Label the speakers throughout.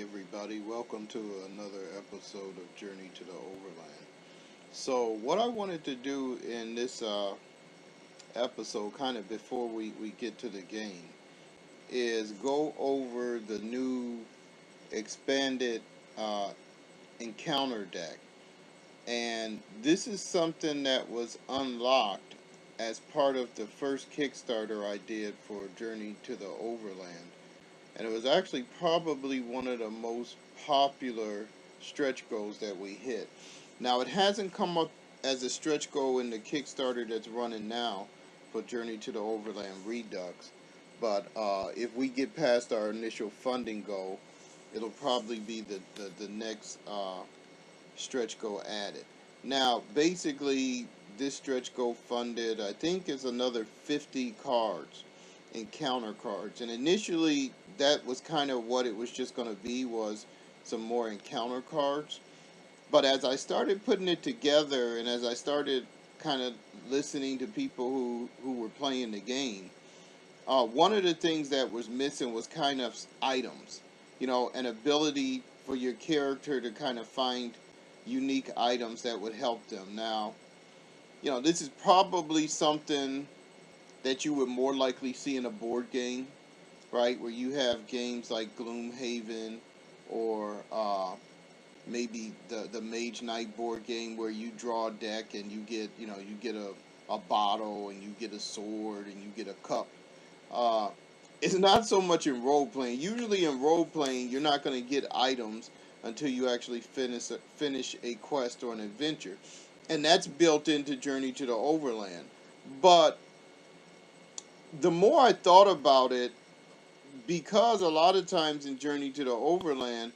Speaker 1: Everybody, welcome to another episode of Journey to the Overland. So what I wanted to do in this episode, kind of before we get to the game, is go over the new expanded uh, encounter deck. And this is something that was unlocked as part of the first Kickstarter I did for Journey to the Overland. And it was actually probably one of the most popular stretch goals that we hit. Now, it hasn't come up as a stretch goal in the Kickstarter that's running now for Journey to the Overland Redux, but if we get past our initial funding goal, it'll probably be the next stretch goal added. Now, basically, this stretch goal funded, I think, is another 50 cards, encounter cards. And initially, that was kind of what it was just going to be, was some more encounter cards. But as I started putting it together, and as I started kind of listening to people who were playing the game, one of the things that was missing was kind of items. An ability for your character to kind of find unique items that would help them. Now, this is probably something that you would more likely see in a board game, right? Where you have games like Gloomhaven or maybe the Mage Knight board game where you draw a deck and you get a bottle and you get a sword and you get a cup. Uh, it's not so much in role playing. Usually in role playing, you're not going to get items until you actually finish a quest or an adventure, and that's built into Journey to the Overland. But the more I thought about it, because a lot of times in Journey to the Overland,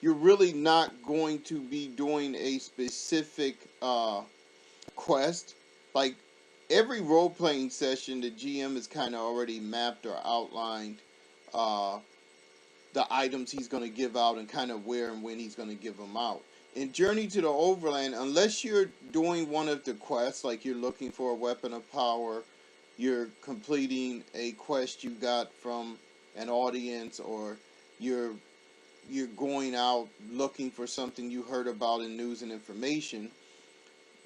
Speaker 1: you're really not going to be doing a specific quest. Like every role playing session, the GM is kind of already mapped or outlined uh, the items he's going to give out and kind of where and when he's going to give them out. In Journey to the Overland, unless you're doing one of the quests, like you're looking for a weapon of power, you're completing a quest you got from an audience, or you're going out looking for something you heard about in news and information,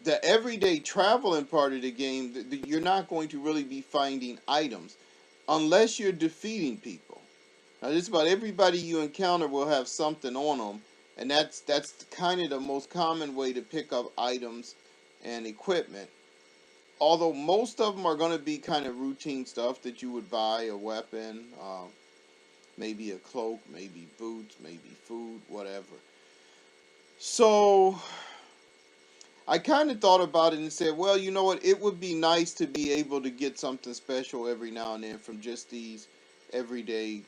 Speaker 1: the everyday traveling part of the game, you're not going to really be finding items unless you're defeating people. Now, just about everybody you encounter will have something on them, and that's kind of the most common way to pick up items and equipment. Although most of them are going to be kind of routine stuff that you would buy, a weapon, maybe a cloak, maybe boots, maybe food, whatever. So I kind of thought about it and said, well, you know what? It would be nice to be able to get something special every now and then from just these everyday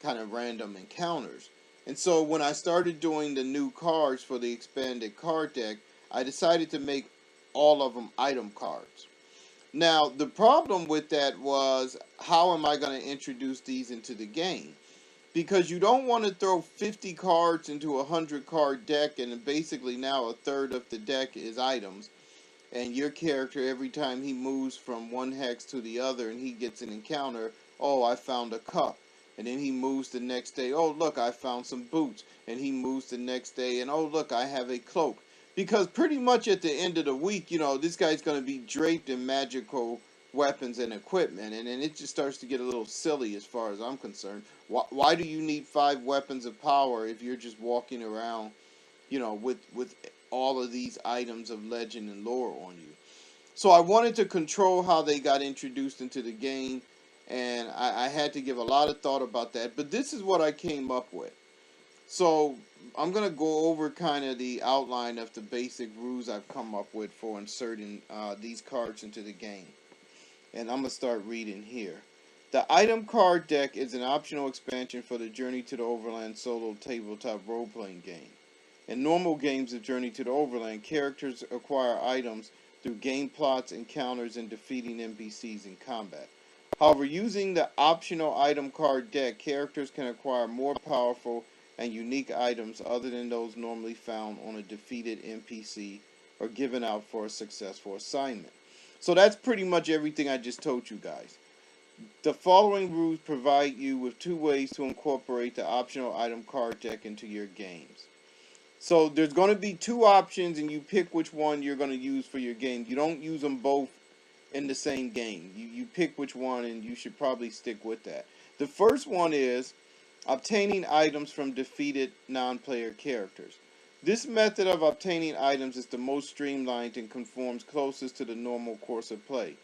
Speaker 1: kind of random encounters. And so when I started doing the new cards for the expanded card deck, I decided to make all of them item cards. Now, the problem with that was, how am I going to introduce these into the game? Because you don't want to throw 50 cards into a 100 card deck, and basically now a third of the deck is items. And your character, every time he moves from one hex to the other and he gets an encounter, oh, I found a cup. And then he moves the next day, oh, look, I found some boots. And he moves the next day, and oh, look, I have a cloak. Because pretty much at the end of the week, this guy's going to be draped in magical weapons and equipment. And then it just starts to get a little silly as far as I'm concerned. Why do you need 5 weapons of power if you're just walking around, with all of these items of legend and lore on you? So I wanted to control how they got introduced into the game, and I had to give a lot of thought about that. But this is what I came up with. So I'm going to go over kind of the outline of the basic rules I've come up with for inserting these cards into the game. And I'm going to start reading here. The item card deck is an optional expansion for the Journey to the Overland solo tabletop role-playing game. In normal games of Journey to the Overland, characters acquire items through game plots, encounters, and defeating NPCs in combat. However, using the optional item card deck, characters can acquire more powerful and unique items other than those normally found on a defeated NPC or given out for a successful assignment. So that's pretty much everything I just told you guys. The following rules provide you with 2 ways to incorporate the optional item card deck into your games. So there's going to be 2 options, and you pick which one you're going to use for your game. You don't use them both in the same game. You pick which one, and you should probably stick with that. The first one is obtaining items from defeated non-player characters. This method of obtaining items is the most streamlined and conforms closest to the normal course of play.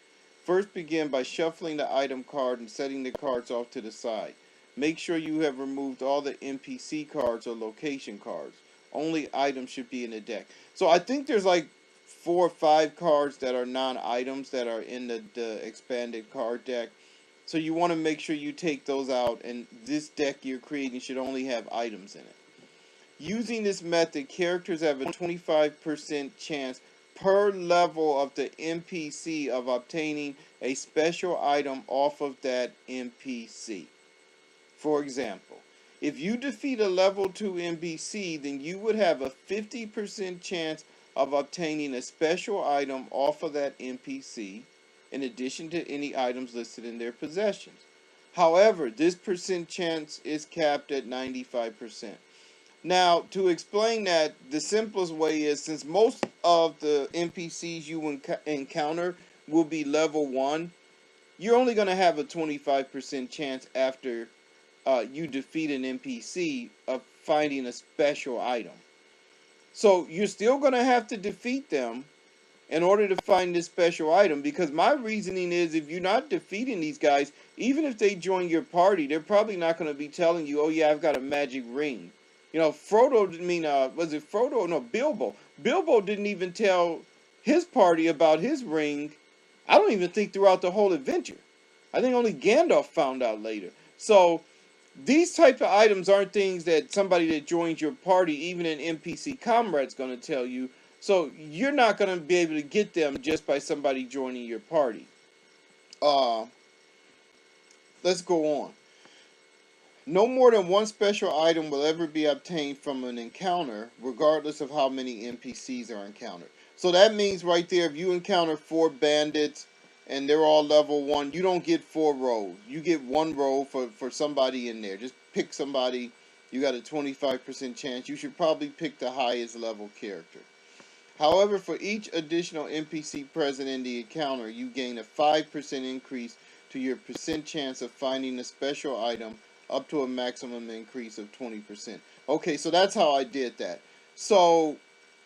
Speaker 1: First, begin by shuffling the item card and setting the cards off to the side. Make sure you have removed all the NPC cards or location cards. Only items should be in the deck. So I think there's like 4 or 5 cards that are non-items that are in the expanded card deck. So you want to make sure you take those out, and this deck you're creating should only have items in it. Using this method, characters have a 25% chance per level of the NPC of obtaining a special item off of that NPC. For example, if you defeat a level 2 NPC, then you would have a 50% chance of obtaining a special item off of that NPC, in addition to any items listed in their possessions. However, this percent chance is capped at 95%. Now, to explain that, the simplest way is, since most of the NPCs you encounter will be level 1, you're only going to have a 25% chance after you defeat an NPC of finding a special item. So you're still going to have to defeat them in order to find this special item, because my reasoning is, if you're not defeating these guys, even if they join your party, they're probably not going to be telling you, oh yeah, I've got a magic ring. You know, Frodo didn't mean, was it Frodo? No, Bilbo. Bilbo didn't even tell his party about his ring. I don't even think throughout the whole adventure. I think only Gandalf found out later. So these type of items aren't things that somebody that joins your party, even an NPC comrade's going to tell you. So you're not going to be able to get them just by somebody joining your party. Let's go on. No more than one special item will ever be obtained from an encounter, regardless of how many NPCs are encountered. So that means right there, if you encounter 4 bandits and they're all level 1, you don't get 4 rolls. You get 1 roll for somebody in there. Just pick somebody. You got a 25% chance. You should probably pick the highest level character. However, for each additional NPC present in the encounter, you gain a 5% increase to your percent chance of finding a special item, up to a maximum increase of 20%. Okay, so that's how I did that. So,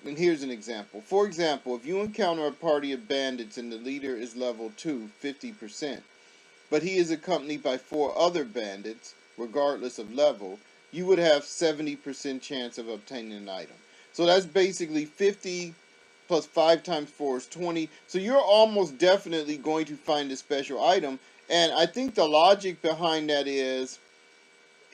Speaker 1: and here's an example. For example, if you encounter a party of bandits and the leader is level 2, 50%, but he is accompanied by 4 other bandits, regardless of level, you would have 70% chance of obtaining an item. So that's basically 50 plus 5 times 4 is 20. So you're almost definitely going to find a special item. And I think the logic behind that is,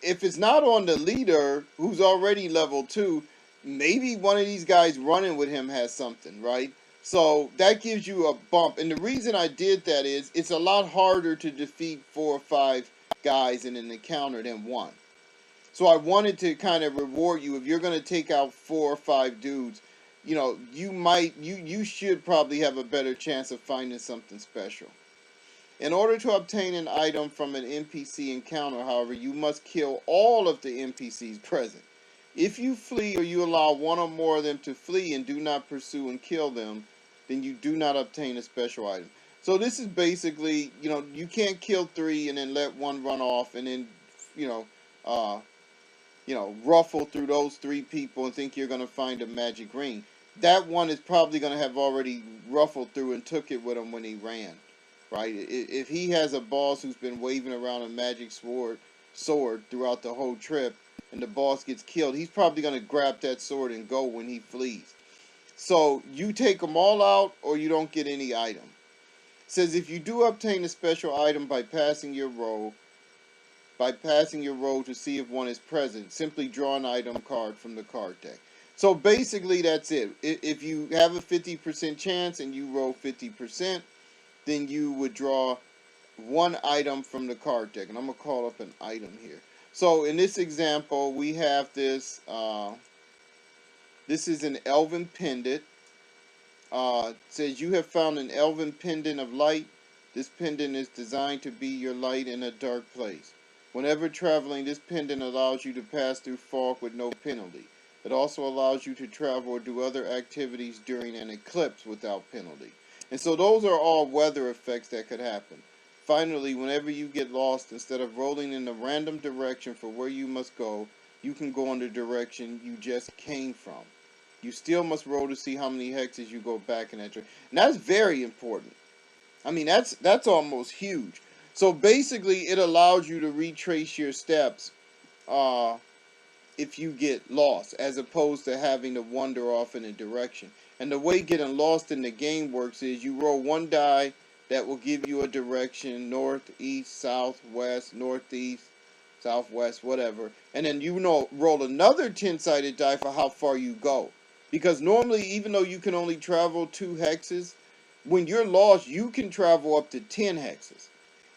Speaker 1: if it's not on the leader who's already level 2, maybe one of these guys running with him has something, right? So that gives you a bump. And the reason I did that is, it's a lot harder to defeat 4 or 5 guys in an encounter than 1. So I wanted to kind of reward you. If you're going to take out 4 or 5 dudes, you know, you should probably have a better chance of finding something special. In order to obtain an item from an NPC encounter, however, you must kill all of the NPCs present. If you flee, or you allow one or more of them to flee and do not pursue and kill them, then you do not obtain a special item. So this is basically, you know, you can't kill 3 and then let 1 run off and then, you know, ruffle through those 3 people and think you're going to find a magic ring. That one is probably going to have already ruffled through and took it with him when he ran, right? If he has a boss who's been waving around a magic sword throughout the whole trip, and the boss gets killed, he's probably going to grab that sword and go when he flees. So you take them all out, or you don't get any item. It says if you do obtain a special item by passing your roll to see if one is present, simply draw an item card from the card deck. So basically that's it. If you have a 50% chance and you roll 50%, then you would draw 1 item from the card deck. And I'm going to call up an item here. So in this example, we have this. This is an elven pendant. It says you have found an elven pendant of light. This pendant is designed to be your light in a dark place. Whenever traveling, this pendant allows you to pass through fog with no penalty. It also allows you to travel or do other activities during an eclipse without penalty. And so those are all weather effects that could happen. Finally, whenever you get lost, instead of rolling in a random direction for where you must go, you can go in the direction you just came from. You still must roll to see how many hexes you go back in that direction. And that's very important. I mean, that's almost huge. So basically, it allows you to retrace your steps if you get lost, as opposed to having to wander off in a direction. And the way getting lost in the game works is you roll one die that will give you a direction: north, east, south, west, northeast, southwest, whatever. And then roll another 10-sided die for how far you go. Because normally, even though you can only travel 2 hexes, when you're lost, you can travel up to 10 hexes.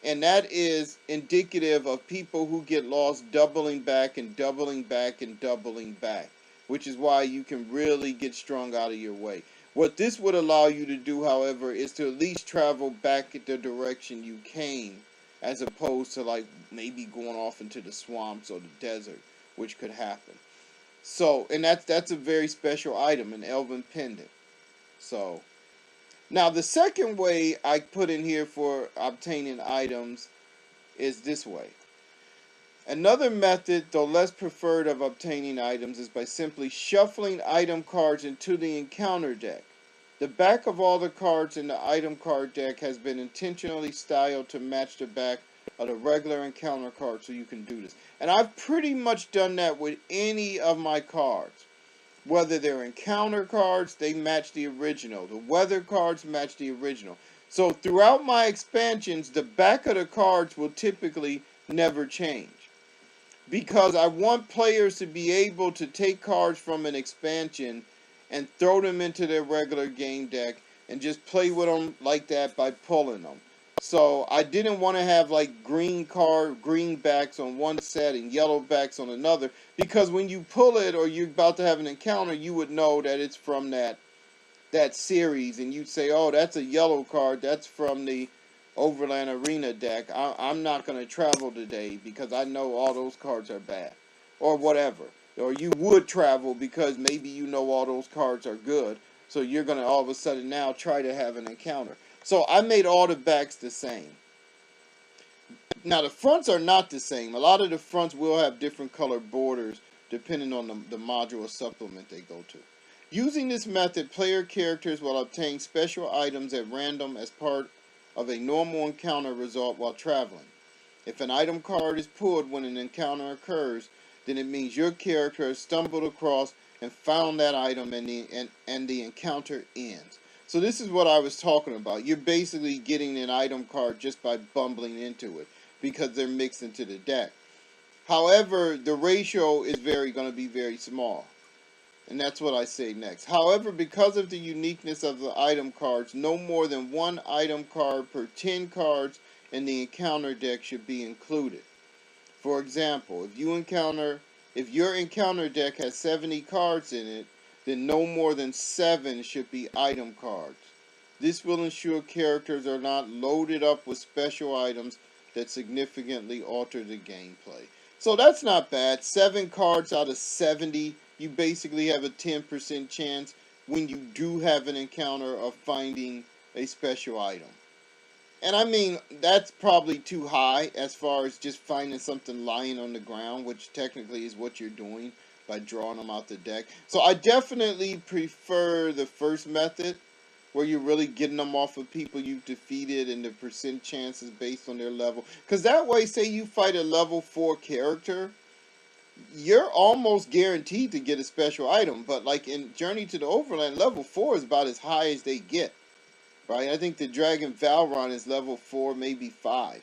Speaker 1: And that is indicative of people who get lost doubling back and doubling back and doubling back, which is why you can really get strung out of your way. What this would allow you to do, however, is to at least travel back in the direction you came, as opposed to like maybe going off into the swamps or the desert, which could happen. So, and that's a very special item, an Elven Pendant. So, now the second way I put in here for obtaining items is this way. Another method, though less preferred, of obtaining items is by simply shuffling item cards into the encounter deck. The back of all the cards in the item card deck has been intentionally styled to match the back of the regular encounter card, so you can do this. And I've pretty much done that with any of my cards. Whether they're encounter cards, they match the original. The weather cards match the original. So throughout my expansions, the back of the cards will typically never change, because I want players to be able to take cards from an expansion and throw them into their regular game deck and just play with them like that by pulling them. So I didn't want to have like green backs on one set and yellow backs on another, because when you pull it or you're about to have an encounter, you would know that it's from that series, and you'd say, oh, that's a yellow card, that's from the Overland Arena deck. I'm not going to travel today because I know all those cards are bad, or whatever. Or you would travel because maybe you know all those cards are good, so you're going to all of a sudden now try to have an encounter. So I made all the backs the same. Now the fronts are not the same. A lot of the fronts will have different color borders depending on the module or supplement they go to. Using this method, player characters will obtain special items at random as part of a normal encounter result while traveling. If an item card is pulled when an encounter occurs, then it means your character has stumbled across and found that item, and the encounter ends. So this is what I was talking about. You're basically getting an item card just by bumbling into it, because they're mixed into the deck. However, the ratio is going to be very small. And that's what I say next. However, because of the uniqueness of the item cards, no more than 1 item card per 10 cards in the encounter deck should be included. For example, if your encounter deck has 70 cards in it, then no more than 7 should be item cards. This will ensure characters are not loaded up with special items that significantly alter the gameplay. So that's not bad. 7 cards out of 70, you basically have a 10% chance when you do have an encounter of finding a special item. And I mean, that's probably too high as far as just finding something lying on the ground, which technically is what you're doing by drawing them out the deck. So I definitely prefer the first method, where you're really getting them off of people you've defeated and the percent chances based on their level. Because that way, say you fight a level 4 character, you're almost guaranteed to get a special item. But like in Journey to the Overland, level 4 is about as high as they get. Right? I think the Dragon Valron is level 4, maybe 5.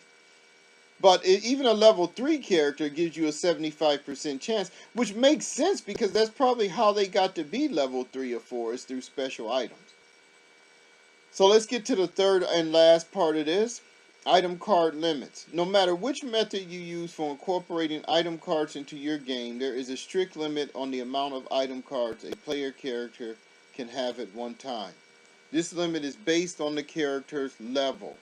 Speaker 1: But even a level 3 character gives you a 75% chance, which makes sense because that's probably how they got to be level 3 or 4, is through special items. So let's get to the third and last part of this. Item card limits. No matter which method you use for incorporating item cards into your game, there is a strict limit on the amount of item cards a player character can have at one time. This limit is based on the character's level.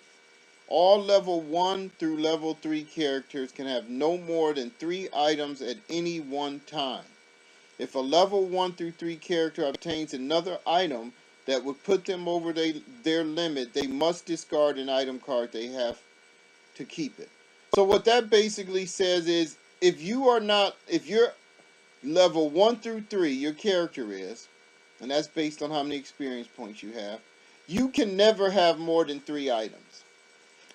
Speaker 1: All level 1 through level 3 characters can have no more than 3 items at any one time. If a level 1 through 3 character obtains another item that would put them over their limit, they must discard an item card they have to keep it. So what that basically says is, if you're level 1 through 3, your character is, and that's based on how many experience points you have, you can never have more than 3 items.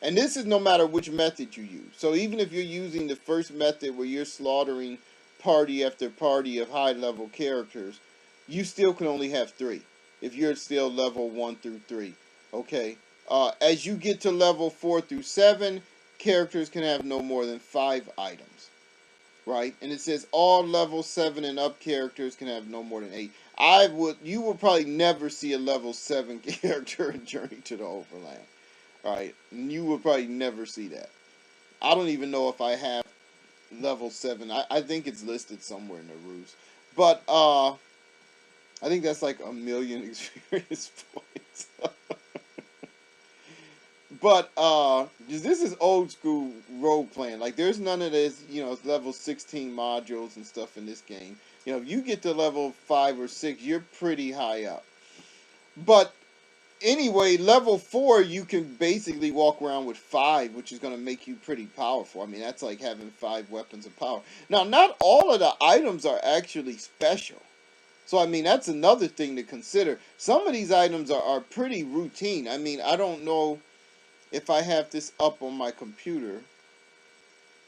Speaker 1: And this is no matter which method you use. So even if you're using the first method where you're slaughtering party after party of high level characters, you still can only have 3 if you're still level 1 through 3. Okay. As you get to level 4 through 7, characters can have no more than 5 items. Right? And it says all level 7 and up characters can have no more than 8. You will probably never see a level 7 character in Journey to the Overland. Alright, you will probably never see that. I don't even know if I have level 7. I think it's listed somewhere in the rules. But, I think that's like 1,000,000 experience points. But, this is old school role playing. Like, there's none of this, level 16 modules and stuff in this game. If you get to level 5 or 6, you're pretty high up. But, anyway, level 4, you can basically walk around with 5, which is going to make you pretty powerful. I mean, that's like having 5 weapons of power. Now, not all of the items are actually special. So, I mean, that's another thing to consider. Some of these items are pretty routine. I mean, I don't know if I have this up on my computer,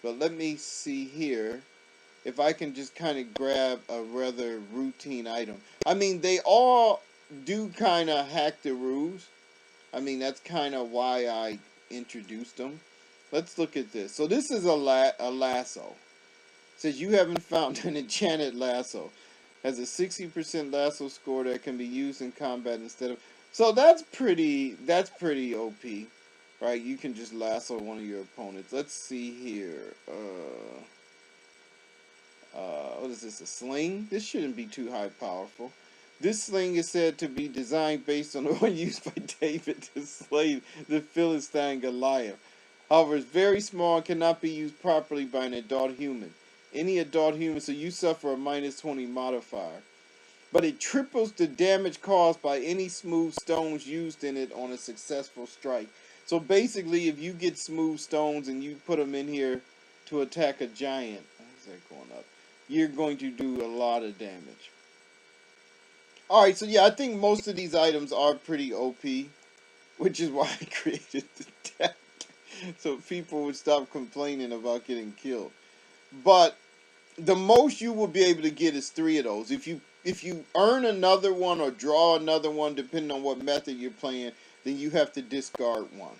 Speaker 1: but let me see here if I can just kind of grab a rather routine item. I mean, they all do kind of hack the rules. I mean, that's kind of why I introduced them. Let's look at this. So this is a lasso. It says you haven't found an enchanted lasso. Has a 60% lasso score that can be used in combat instead of... So that's pretty OP. Right? You can just lasso one of your opponents. Let's see here. What is this, a sling? This shouldn't be too high powerful. This sling is said to be designed based on the one used by David to slay the Philistine Goliath. However, it's very small and cannot be used properly by an adult human. Any adult human, so you suffer a -20 modifier. But it triples the damage caused by any smooth stones used in it on a successful strike. So basically, if you get smooth stones and you put them in here to attack a giant, how's that going up? You're going to do a lot of damage. Alright, so yeah, I think most of these items are pretty OP, which is why I created the deck. So people would stop complaining about getting killed. But the most you will be able to get is 3 of those. If you earn another one or draw another one, depending on what method you're playing, then you have to discard one.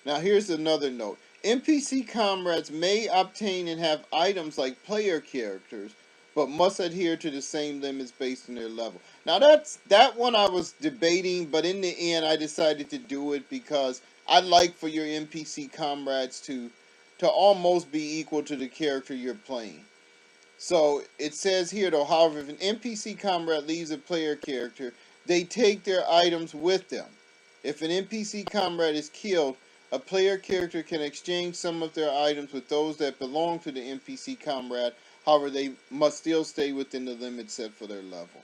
Speaker 1: Now here's another note. NPC comrades may obtain and have items like player characters, but must adhere to the same limits based on their level. Now that one I was debating, but in the end I decided to do it because I'd like for your NPC comrades to almost be equal to the character you're playing. So it says here though, however, if an NPC comrade leaves a player character, they take their items with them. If an NPC comrade is killed, a player character can exchange some of their items with those that belong to the NPC comrade. However, they must still stay within the limits set for their level.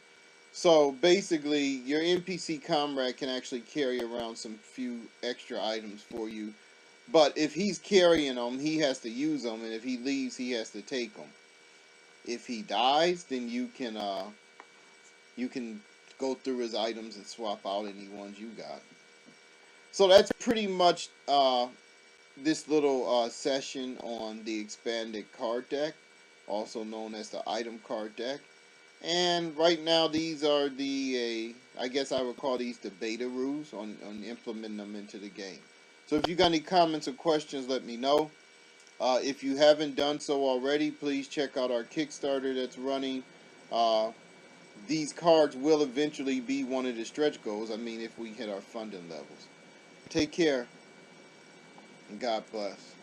Speaker 1: So basically, your NPC comrade can actually carry around some few extra items for you. But if he's carrying them, he has to use them, and if he leaves, he has to take them. If he dies, then you can go through his items and swap out any ones you got. So that's pretty much this little session on the expanded card deck, also known as the item card deck. And right now these are I guess I would call these the beta rules on implementing them into the game. So if you got any comments or questions, let me know. If you haven't done so already, please check out our Kickstarter that's running. These cards will eventually be one of the stretch goals. I mean, if we hit our funding levels. Take care, and God bless.